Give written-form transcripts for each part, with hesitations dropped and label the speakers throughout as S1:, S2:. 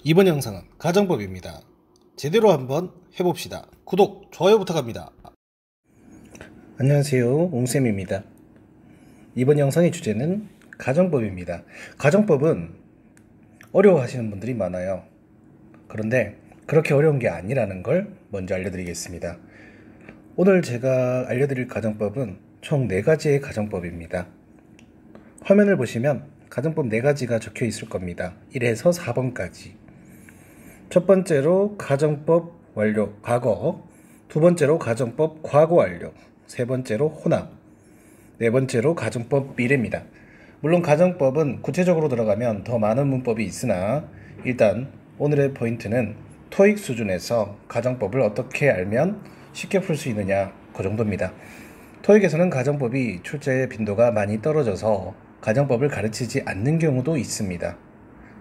S1: 이번 영상은 가정법입니다. 제대로 한번 해봅시다. 구독, 좋아요 부탁합니다. 안녕하세요, 옹쌤입니다. 이번 영상의 주제는 가정법입니다. 가정법은 어려워하시는 분들이 많아요. 그런데 그렇게 어려운 게 아니라는 걸 먼저 알려드리겠습니다. 오늘 제가 알려드릴 가정법은 총 4가지의 가정법입니다. 화면을 보시면 가정법 4가지가 적혀 있을 겁니다. 1에서 4번까지. 첫 번째로 가정법 완료 과거, 두 번째로 가정법 과거 완료, 세 번째로 혼합, 네 번째로 가정법 미래입니다. 물론 가정법은 구체적으로 들어가면 더 많은 문법이 있으나 일단 오늘의 포인트는 토익 수준에서 가정법을 어떻게 알면 쉽게 풀 수 있느냐, 그 정도입니다. 토익에서는 가정법이 출제 빈도가 많이 떨어져서 가정법을 가르치지 않는 경우도 있습니다.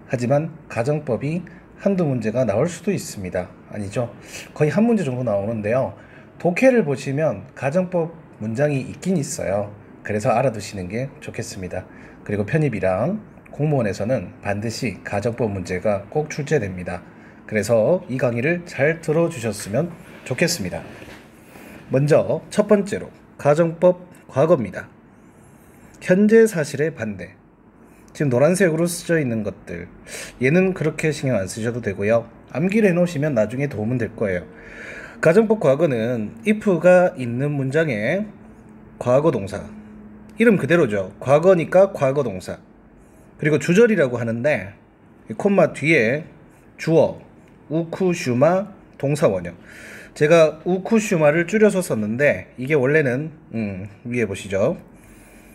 S1: 하지만 가정법이 한두 문제가 나올 수도 있습니다. 아니죠. 거의 한 문제 정도 나오는데요. 독해를 보시면 가정법 문장이 있긴 있어요. 그래서 알아두시는 게 좋겠습니다. 그리고 편입이랑 공무원에서는 반드시 가정법 문제가 꼭 출제됩니다. 그래서 이 강의를 잘 들어주셨으면 좋겠습니다. 먼저 첫 번째로 가정법 과거입니다. 현재 사실의 반대. 지금 노란색으로 쓰여 있는 것들, 얘는 그렇게 신경 안 쓰셔도 되고요. 암기를 해놓으시면 나중에 도움은 될 거예요. 가정법 과거는 if가 있는 문장에 과거 동사, 이름 그대로죠. 과거니까 과거 동사, 그리고 주절이라고 하는데 콤마 뒤에 주어, 우쿠슈마 동사 원형. 제가 우쿠슈마를 줄여서 썼는데 이게 원래는 위에 보시죠.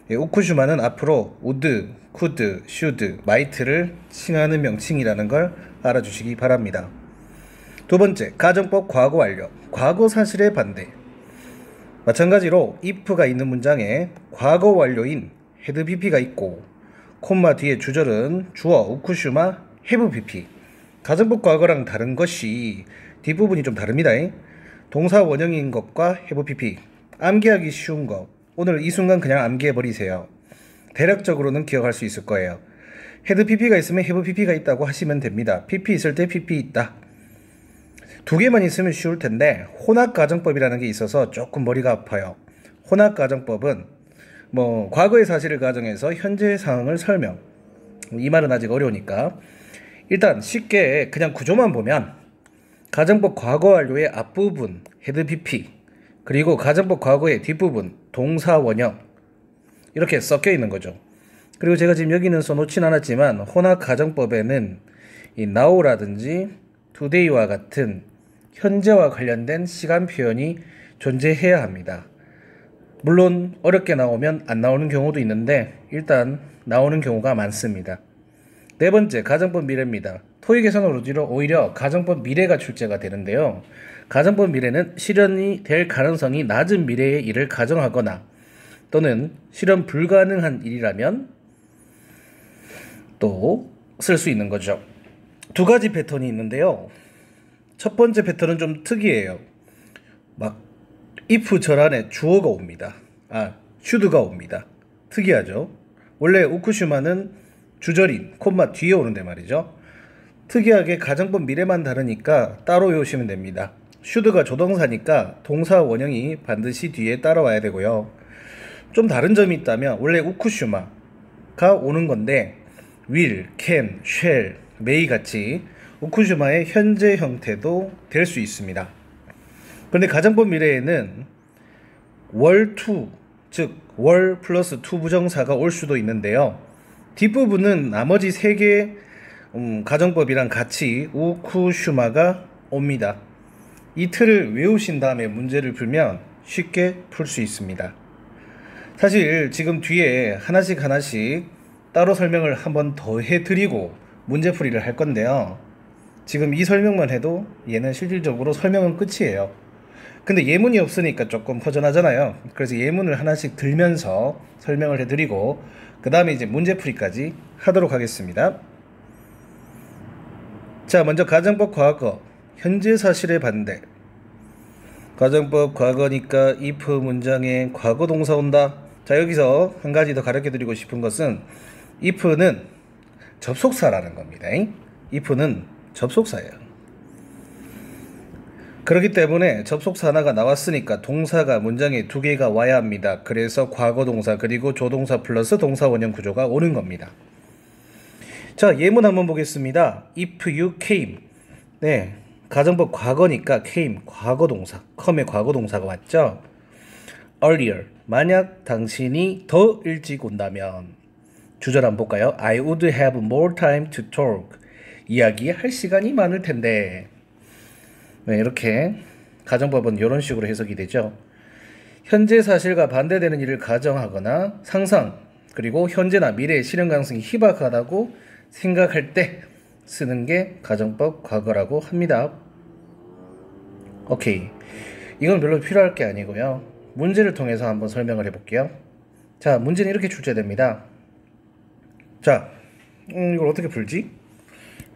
S1: 우쿠슈마는 앞으로 우드, 쿠드, 슈드, 마이트를 칭하는 명칭이라는 걸 알아주시기 바랍니다. 두 번째, 가정법 과거 완료. 과거 사실의 반대. 마찬가지로 if가 있는 문장에 과거 완료인 had pp가 있고 콤마 뒤에 주절은 주어 우쿠슈마 have pp. 가정법 과거랑 다른 것이 뒷부분이 좀 다릅니다. 동사 원형인 것과 have pp. 암기하기 쉬운 것. 오늘 이 순간 그냥 암기해버리세요. 대략적으로는 기억할 수 있을 거예요. had pp가 있으면 have pp가 있다고 하시면 됩니다. pp 있을 때 pp 있다. 두 개만 있으면 쉬울 텐데 혼합가정법이라는 게 있어서 조금 머리가 아파요. 혼합가정법은 과거의 사실을 가정해서 현재의 상황을 설명. 이 말은 아직 어려우니까 일단 쉽게 그냥 구조만 보면 가정법 과거 완료의 앞부분 had pp, 그리고 가정법 과거의 뒷부분 동사 원형, 이렇게 섞여 있는 거죠. 그리고 제가 지금 여기는 써놓진 않았지만 혼합 가정법에는 이 now라든지 today와 같은 현재와 관련된 시간 표현이 존재해야 합니다. 물론 어렵게 나오면 안 나오는 경우도 있는데 일단 나오는 경우가 많습니다. 네 번째, 가정법 미래입니다. 토익에서는 오히려 가정법 미래가 출제가 되는데요. 가정법 미래는 실현이 될 가능성이 낮은 미래의 일을 가정하거나 또는 실현 불가능한 일이라면 또 쓸 수 있는 거죠. 두 가지 패턴이 있는데요. 첫 번째 패턴은 좀 특이해요. if 절안에 주어가 옵니다. should가 옵니다. 특이하죠. 원래 우쿠슈마는 주절인 콤마 뒤에 오는데 말이죠. 특이하게 가정법 미래만 다르니까 따로 외우시면 됩니다. should가 조동사니까 동사 원형이 반드시 뒤에 따라와야 되고요. 좀 다른 점이 있다면 원래 우쿠슈마가 오는 건데 will, can, shall, may 같이 우쿠슈마의 현재 형태도 될 수 있습니다. 그런데 가정법 미래에는 were to, 즉 were 플러스 to 부정사가 올 수도 있는데요. 뒷부분은 나머지 3개의 가정법이랑 같이 우쿠슈마가 옵니다. 이 틀을 외우신 다음에 문제를 풀면 쉽게 풀 수 있습니다. 사실 지금 뒤에 하나씩 따로 설명을 한번 더 해드리고 문제풀이를 할 건데요. 지금 이 설명만 해도 얘는 실질적으로 설명은 끝이에요. 근데 예문이 없으니까 조금 허전하잖아요. 그래서 예문을 하나씩 들면서 설명을 해드리고 그 다음에 이제 문제풀이까지 하도록 하겠습니다. 자, 먼저 가정법 과거, 현재 사실의 반대. 가정법 과거니까 if 문장에 과거 동사 온다. 자, 여기서 한 가지 더 가르쳐 드리고 싶은 것은 if는 접속사라는 겁니다. if는 접속사예요. 그렇기 때문에 접속사 하나가 나왔으니까 동사가 문장에 2개가 와야 합니다. 그래서 과거동사 그리고 조동사 플러스 동사 원형 구조가 오는 겁니다. 자, 예문 한번 보겠습니다. If you came. 네, 가정법 과거니까 came 과거동사, come의 과거동사가 왔죠. Earlier. 만약 당신이 더 일찍 온다면. 주절 한번 볼까요? I would have more time to talk. 이야기할 시간이 많을 텐데. 네, 이렇게 가정법은 이런 식으로 해석이 되죠. 현재 사실과 반대되는 일을 가정하거나 상상, 그리고 현재나 미래의 실현 가능성이 희박하다고 생각할 때 쓰는 게 가정법 과거라고 합니다. 오케이. 이건 별로 필요할 게 아니고요. 문제를 통해서 한번 설명을 해볼게요. 자, 문제는 이렇게 출제됩니다. 자, 이걸 어떻게 풀지?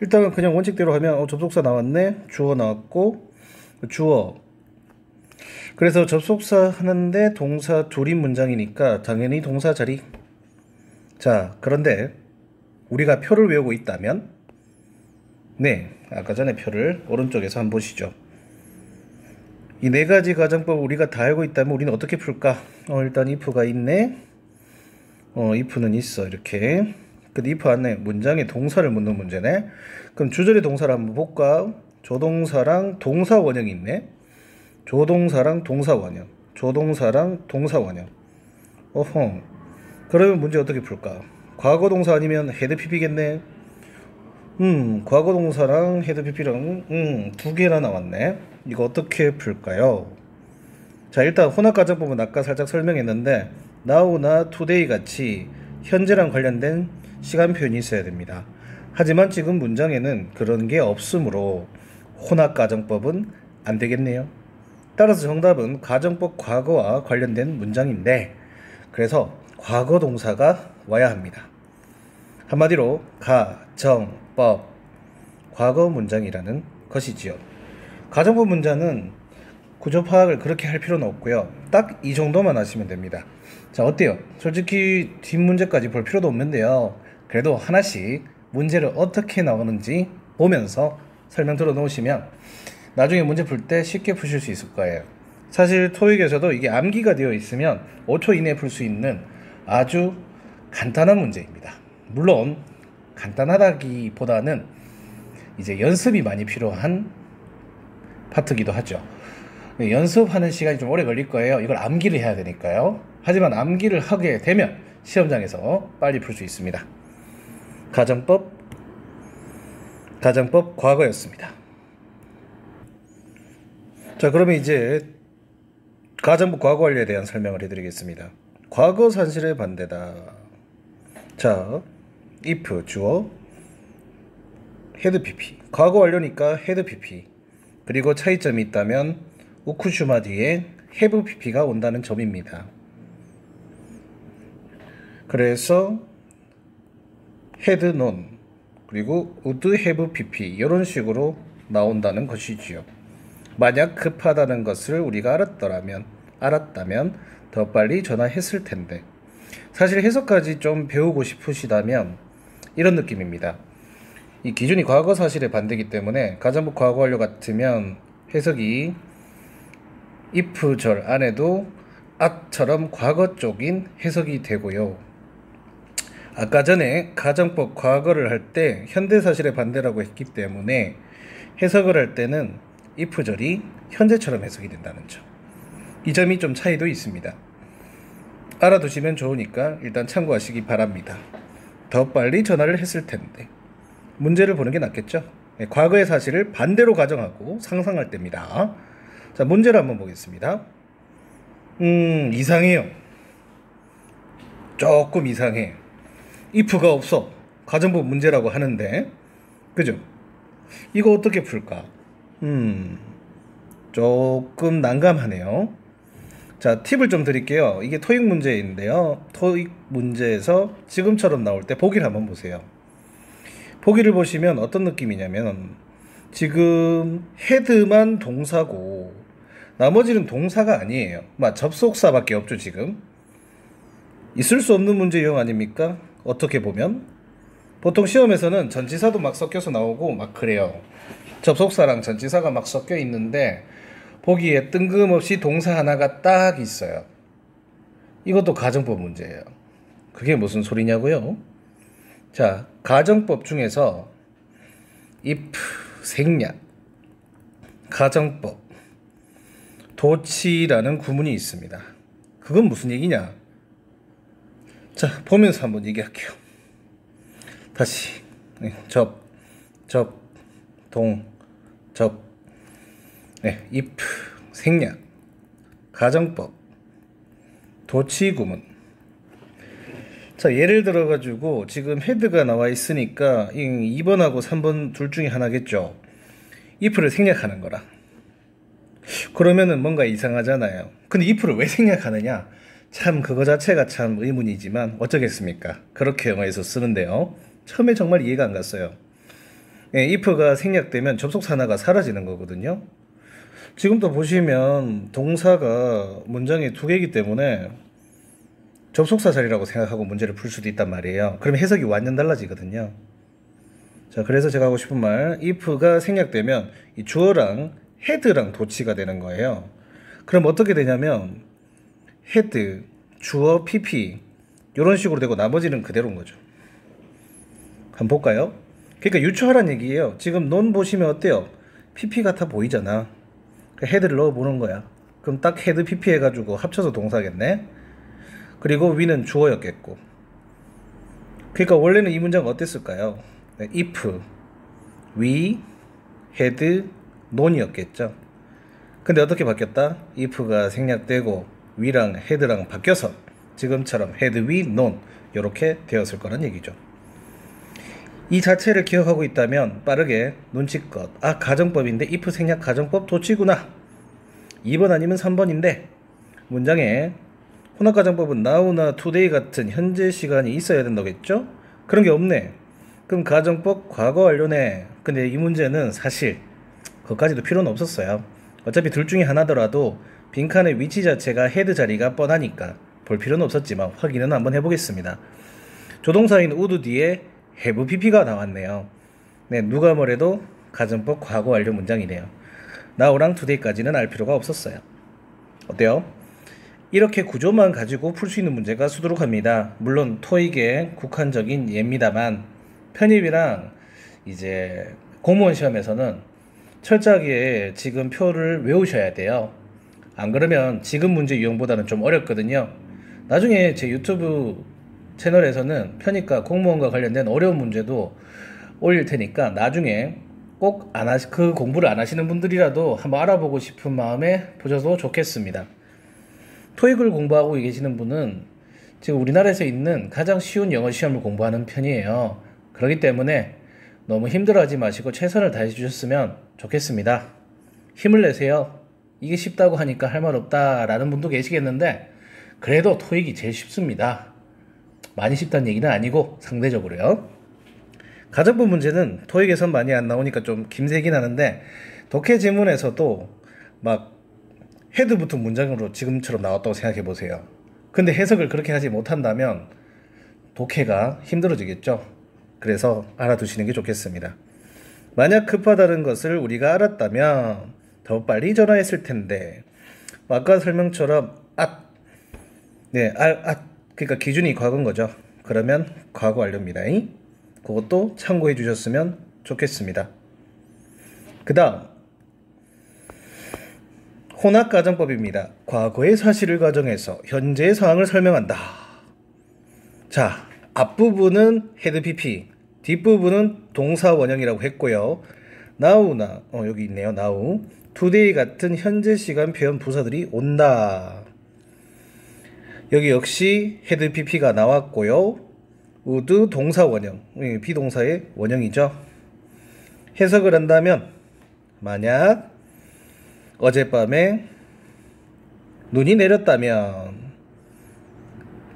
S1: 일단은 그냥 원칙대로 하면 접속사 나왔네, 주어 나왔고, 주어. 그래서 접속사 하는데 동사 둘인 문장이니까 당연히 동사 자리. 자, 그런데 우리가 표를 외우고 있다면, 네, 아까 전에 표를 오른쪽에서 한번 보시죠. 이 4가지 가정법을 우리가 다 알고 있다면 우리는 어떻게 풀까? 일단 if가 있네. if는 있어, 이렇게. 근데 if 안에 문장에 동사를 묻는 문제네. 그럼 주절의 동사를 한번 볼까? 조동사랑 동사 원형이 있네. 조동사랑 동사 원형. 조동사랑 동사 원형. 어허. 그러면 문제 어떻게 풀까? 과거 동사 아니면 헤드 PP겠네. 과거 동사랑 헤드 PP랑 2개나 나왔네. 이거 어떻게 풀까요? 자, 일단 혼합 가정법은 아까 살짝 설명했는데 now나 today 같이 현재랑 관련된 시간 표현이 있어야 됩니다. 하지만 지금 문장에는 그런 게 없으므로 혼합 가정법은 안 되겠네요. 따라서 정답은 가정법 과거와 관련된 문장인데, 그래서 과거 동사가 와야 합니다. 한마디로 가정법 과거 문장이라는 것이지요. 가정법 문장은 구조 파악을 그렇게 할 필요는 없고요. 딱 이 정도만 하시면 됩니다. 자, 어때요? 솔직히 뒷문제까지 볼 필요도 없는데요. 그래도 하나씩 문제를 어떻게 나오는지 보면서 설명 들어 놓으시면 나중에 문제 풀 때 쉽게 푸실 수 있을 거예요. 사실 토익에서도 이게 암기가 되어 있으면 5초 이내에 풀 수 있는 아주 간단한 문제입니다. 물론 간단하다기보다는 이제 연습이 많이 필요한 파트기도 하죠. 연습하는 시간이 좀 오래 걸릴 거예요. 이걸 암기를 해야 되니까요. 하지만 암기를 하게 되면 시험장에서 빨리 풀 수 있습니다. 가정법 과거였습니다. 자, 그러면 이제 가정법 과거 완료에 대한 설명을 해드리겠습니다. 과거 산실의 반대다. 자, if 주어 헤드 PP, 과거 완료니까 헤드 PP, 그리고 차이점이 있다면 우쿠슈마 뒤에 have PP가 온다는 점입니다. 그래서 had known 그리고 would have PP 이런 식으로 나온다는 것이지요. 만약 급하다는 것을 우리가 알았다면 더 빨리 전화했을 텐데. 사실 해석까지 좀 배우고 싶으시다면 이런 느낌입니다. 이 기준이 과거 사실의 반대이기 때문에 가정법 과거 완료 같으면 해석이 if절 안에도 at처럼 과거 쪽인 해석이 되고요. 아까 전에 가정법 과거를 할 때 현대 사실의 반대라고 했기 때문에 해석을 할 때는 if절이 현재처럼 해석이 된다는 점. 이 점이 좀 차이도 있습니다. 알아두시면 좋으니까 일단 참고하시기 바랍니다. 더 빨리 전화를 했을 텐데. 문제를 보는 게 낫겠죠? 네, 과거의 사실을 반대로 가정하고 상상할 때입니다. 자, 문제를 한번 보겠습니다. 이상해요. 조금 이상해. if가 없어. 가정법 문제라고 하는데, 그죠? 이거 어떻게 풀까? 조금 난감하네요. 자, 팁을 좀 드릴게요. 이게 토익 문제인데요. 토익 문제에서 지금처럼 나올 때 보기를 한번 보세요. 보기를 보시면 어떤 느낌이냐면 지금 헤드만 동사고 나머지는 동사가 아니에요. 접속사밖에 없죠. 지금 있을 수 없는 문제 유형 아닙니까? 어떻게 보면 보통 시험에서는 전치사도 막 섞여서 나오고 막 그래요. 접속사랑 전치사가 막 섞여 있는데 보기에 뜬금없이 동사 하나가 딱 있어요. 이것도 가정법 문제예요. 그게 무슨 소리냐고요? 자, 가정법 중에서 if, 생략, 가정법, 도치라는 구문이 있습니다. 그건 무슨 얘기냐? 자, 보면서 한번 얘기할게요. 다시 접, 동, if, 생략, 가정법, 도치 구문. 자, 예를 들어가지고 지금 헤드가 나와 있으니까 2번하고 3번 둘 중에 하나겠죠. if를 생략하는 거라. 그러면은 뭔가 이상하잖아요. 근데 if를 왜 생략하느냐? 참 그거 자체가 참 의문이지만 어쩌겠습니까? 그렇게 영어에서 쓰는데요. 처음에 정말 이해가 안 갔어요. if가 생략되면 접속사 하나가 사라지는 거거든요. 지금도 보시면 동사가 문장에 두 개이기 때문에 접속사 자리라고 생각하고 문제를 풀 수도 있단 말이에요. 그러면 해석이 완전 달라지거든요. 자, 그래서 제가 하고 싶은 말, if가 생략되면 이 주어랑 헤드랑 도치가 되는 거예요. 그럼 어떻게 되냐면 헤드, 주어, pp 이런 식으로 되고 나머지는 그대로인 거죠. 한번 볼까요? 그러니까 유추하란 얘기예요. 지금 논 보시면 어때요? pp 같아 보이잖아. 헤드를 넣어보는 거야. 그럼 딱 헤드 pp 해가지고 합쳐서 동사겠네. 그리고 위는 주어였겠고. 그러니까 원래는 이 문장 어땠을까요? if, we, had, 논이었겠죠. 근데 어떻게 바뀌었다? if가 생략되고 we랑 had랑 바뀌어서 지금처럼 had, we, known 이렇게 되었을 거란 얘기죠. 이 자체를 기억하고 있다면 빠르게 눈치껏 가정법인데 if 생략 가정법 도치구나. 2번 아니면 3번인데 문장에 혼합가정법은 now나 today 같은 현재 시간이 있어야 된다겠죠? 그런 게 없네. 그럼 가정법 과거 완료네. 근데 이 문제는 사실 그것까지도 필요는 없었어요. 어차피 둘 중에 하나더라도 빈칸의 위치 자체가 헤드 자리가 뻔하니까 볼 필요는 없었지만 확인은 한번 해보겠습니다. 조동사인 would 뒤에 have pp가 나왔네요. 네, 누가 뭐래도 가정법 과거 완료 문장이네요. now랑 today까지는 알 필요가 없었어요. 어때요? 이렇게 구조만 가지고 풀 수 있는 문제가 수두룩합니다. 물론 토익의 국한적인 예입니다만 편입이랑 이제 공무원 시험에서는 철저하게 지금 표를 외우셔야 돼요. 안 그러면 지금 문제 유형보다는 좀 어렵거든요. 나중에 제 유튜브 채널에서는 편입과 공무원과 관련된 어려운 문제도 올릴 테니까 나중에 꼭 그 공부를 안 하시는 분들이라도 한번 알아보고 싶은 마음에 보셔도 좋겠습니다. 토익을 공부하고 계시는 분은 지금 우리나라에서 있는 가장 쉬운 영어 시험을 공부하는 편이에요. 그렇기 때문에 너무 힘들어하지 마시고 최선을 다해 주셨으면 좋겠습니다. 힘을 내세요. 이게 쉽다고 하니까 할 말 없다 라는 분도 계시겠는데 그래도 토익이 제일 쉽습니다. 많이 쉽다는 얘기는 아니고 상대적으로요. 가정법 문제는 토익에선 많이 안 나오니까 좀 김새긴 하는데 독해 지문에서도 막 헤드부터 문장으로 지금처럼 나왔다고 생각해 보세요. 근데 해석을 그렇게 하지 못한다면 독해가 힘들어지겠죠. 그래서 알아두시는 게 좋겠습니다. 만약 급하다는 것을 우리가 알았다면 더 빨리 전화했을 텐데 아까 설명처럼 그러니까 기준이 과거인 거죠. 그러면 과거 완료입니다. 그것도 참고해 주셨으면 좋겠습니다. 그 다음 혼합가정법입니다. 과거의 사실을 가정해서 현재의 상황을 설명한다. 자, 앞부분은 had pp, 뒷부분은 동사 원형이라고 했고요. now나 여기 있네요. now, today 같은 현재 시간 표현 부사들이 온다. 여기 역시 had pp가 나왔고요. would 동사 원형, 비동사의 원형이죠. 해석을 한다면 만약 어젯밤에 눈이 내렸다면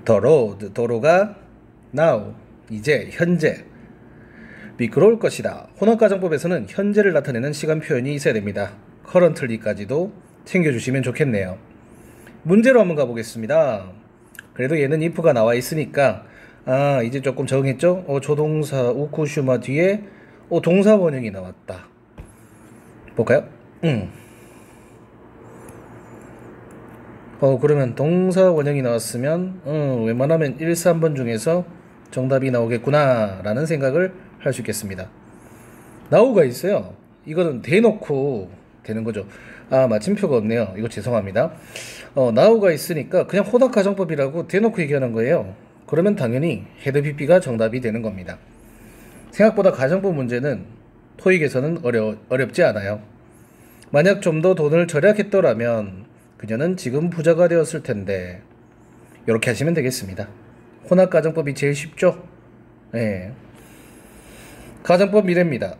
S1: the road, 도로가 now, 이제, 현재 미끄러울 것이다. 혼합가정법에서는 현재를 나타내는 시간 표현이 있어야 됩니다. currently까지도 챙겨주시면 좋겠네요. 문제로 한번 가보겠습니다. 그래도 얘는 if가 나와 있으니까 아, 이제 조금 적응했죠? 조동사 우쿠슈마 뒤에 동사 원형이 나왔다. 볼까요? 그러면 동사 원형이 나왔으면 웬만하면 1, 3번 중에서 정답이 나오겠구나 라는 생각을 할 수 있겠습니다. 나우가 있어요. 이거는 대놓고 되는 거죠. 아, 마침표가 없네요. 이거 죄송합니다. 나우가 있으니까 그냥 호닥 가정법이라고 대놓고 얘기하는 거예요. 그러면 당연히 헤드 PP가 정답이 되는 겁니다. 생각보다 가정법 문제는 토익에서는 어렵지 않아요. 만약 좀 더 돈을 절약했더라면 그녀는 지금 부자가 되었을 텐데, 이렇게 하시면 되겠습니다. 혼합 가정법이 제일 쉽죠? 네. 가정법 미래입니다.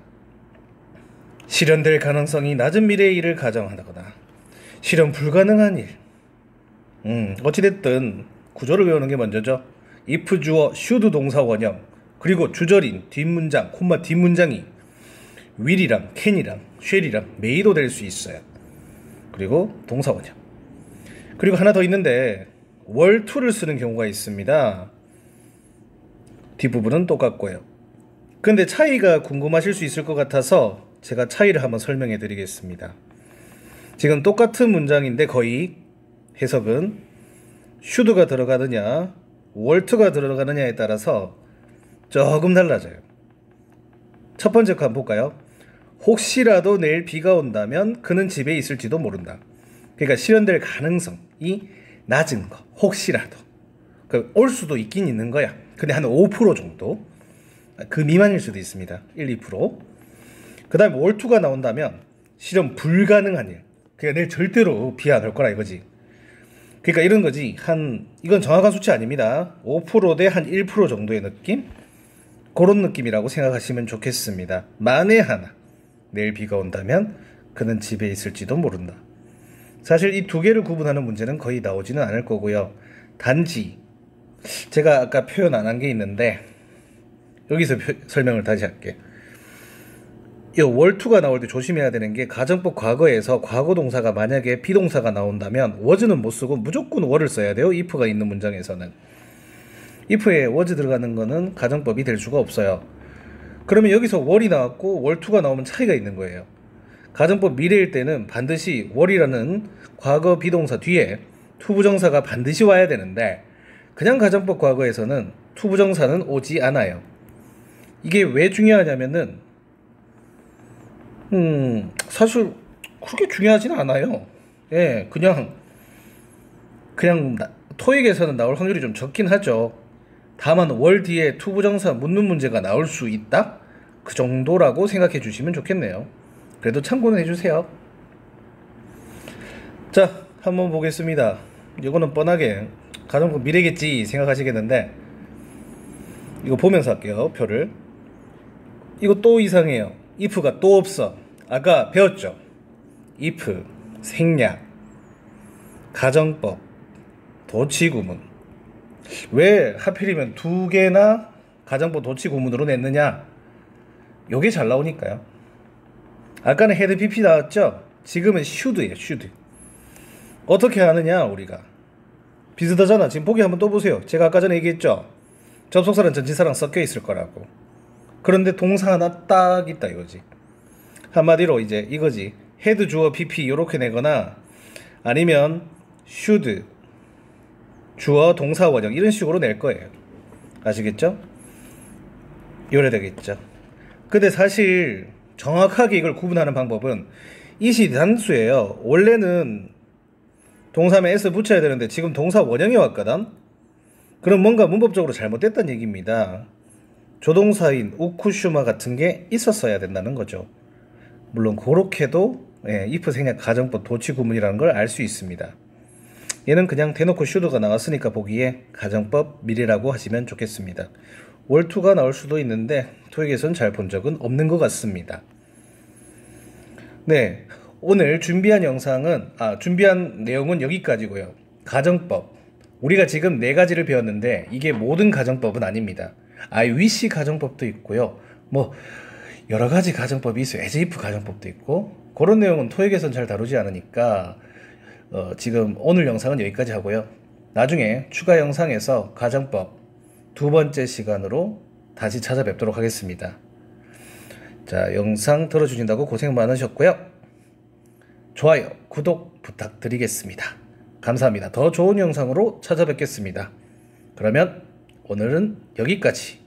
S1: 실현될 가능성이 낮은 미래의 일을 가정하거나 실현 불가능한 일. 어찌됐든 구조를 외우는 게 먼저죠. if 주어 should 동사 원형, 그리고 주절인 뒷문장, 콤마 뒷문장이 will이랑 can이랑 shall이랑 may도 될 수 있어요. 그리고 동사 원형. 그리고 하나 더 있는데 were to를 쓰는 경우가 있습니다. 뒷부분은 똑같고요. 근데 차이가 궁금하실 수 있을 것 같아서 제가 차이를 한번 설명해 드리겠습니다. 지금 똑같은 문장인데 거의 해석은 should가 들어가느냐 were to가 들어가느냐에 따라서 조금 달라져요. 첫 번째 거 한번 볼까요? 혹시라도 내일 비가 온다면 그는 집에 있을지도 모른다. 그러니까 실현될 가능성이 낮은 거. 혹시라도. 올 수도 있긴 있는 거야. 근데 한 5% 정도. 그 미만일 수도 있습니다. 1, 2%. 그 다음에 월투가 나온다면 실현 불가능한 일. 그러니까 내일 절대로 비 안 올 거라 이거지. 그러니까 이런 거지. 이건 정확한 수치 아닙니다. 5% 대 한 1% 정도의 느낌? 그런 느낌이라고 생각하시면 좋겠습니다. 만에 하나 내일 비가 온다면 그는 집에 있을지도 모른다. 사실 이 두 개를 구분하는 문제는 거의 나오지는 않을 거고요. 단지 제가 아까 표현 안 한 게 있는데 여기서 설명을 다시 할게. 이 월투가 나올 때 조심해야 되는 게 가정법 과거에서 과거 동사가 만약에 비동사가 나온다면 was는 못 쓰고 무조건 were를 써야 돼요. if가 있는 문장에서는. if에 was 들어가는 거는 가정법이 될 수가 없어요. 그러면 여기서 were이 나왔고 월투가 나오면 차이가 있는 거예요. 가정법 미래일 때는 반드시 were이라는 과거 비동사 뒤에 투부정사가 반드시 와야 되는데 그냥 가정법 과거에서는 투부정사는 오지 않아요. 이게 왜 중요하냐면은 사실 그렇게 중요하지는 않아요. 예, 그냥 토익에서는 나올 확률이 좀 적긴 하죠. 다만 월 뒤에 투부정사 묻는 문제가 나올 수 있다? 그 정도라고 생각해 주시면 좋겠네요. 그래도 참고는 해주세요. 자, 한번 보겠습니다. 이거는 뻔하게 가정법 미래겠지 생각하시겠는데 이거 보면서 할게요. 표를. 이거 또 이상해요. if가 또 없어. 아까 배웠죠? if, 생략, 가정법, 도치구문. 왜 하필이면 두 개나 가정법 도치구문으로 냈느냐? 요게 잘 나오니까요. 아까는 헤드 PP 나왔죠? 지금은 should예요. should. 어떻게 하느냐 우리가. 비슷하잖아. 지금 보기 한번 또 보세요. 제가 아까 전에 얘기했죠? 접속사랑 전치사랑 섞여 있을 거라고. 그런데 동사 하나 딱 있다 이거지. 한마디로 이제 이거지. 헤드 주어 PP 요렇게 내거나 아니면 should 주어 동사 원형 이런 식으로 낼 거예요. 아시겠죠? 요래 되겠죠. 근데 사실 정확하게 이걸 구분하는 방법은 이시 단수예요. 원래는 동사면 s 붙여야 되는데 지금 동사 원형이 왔거든. 그럼 뭔가 문법적으로 잘못됐다는 얘기입니다. 조동사인 우쿠슈마 같은 게 있었어야 된다는 거죠. 물론 그렇게도 if 생략 가정법 도치구문이라는 걸 알 수 있습니다. 얘는 그냥 대놓고 should가 나왔으니까 보기에 가정법 미래라고 하시면 좋겠습니다. 월투가 나올 수도 있는데 토익에서는 잘 본 적은 없는 것 같습니다. 네, 오늘 준비한 내용은 여기까지고요. 가정법. 우리가 지금 4가지를 배웠는데 이게 모든 가정법은 아닙니다. I wish 가정법도 있고요. 뭐 여러 가지 가정법이 있어요. as if 가정법도 있고 그런 내용은 토익에서는 잘 다루지 않으니까 지금 오늘 영상은 여기까지 하고요. 나중에 추가 영상에서 가정법 두 번째 시간으로 다시 찾아뵙도록 하겠습니다. 자, 영상 들어주신다고 고생 많으셨고요. 좋아요, 구독 부탁드리겠습니다. 감사합니다. 더 좋은 영상으로 찾아뵙겠습니다. 그러면 오늘은 여기까지.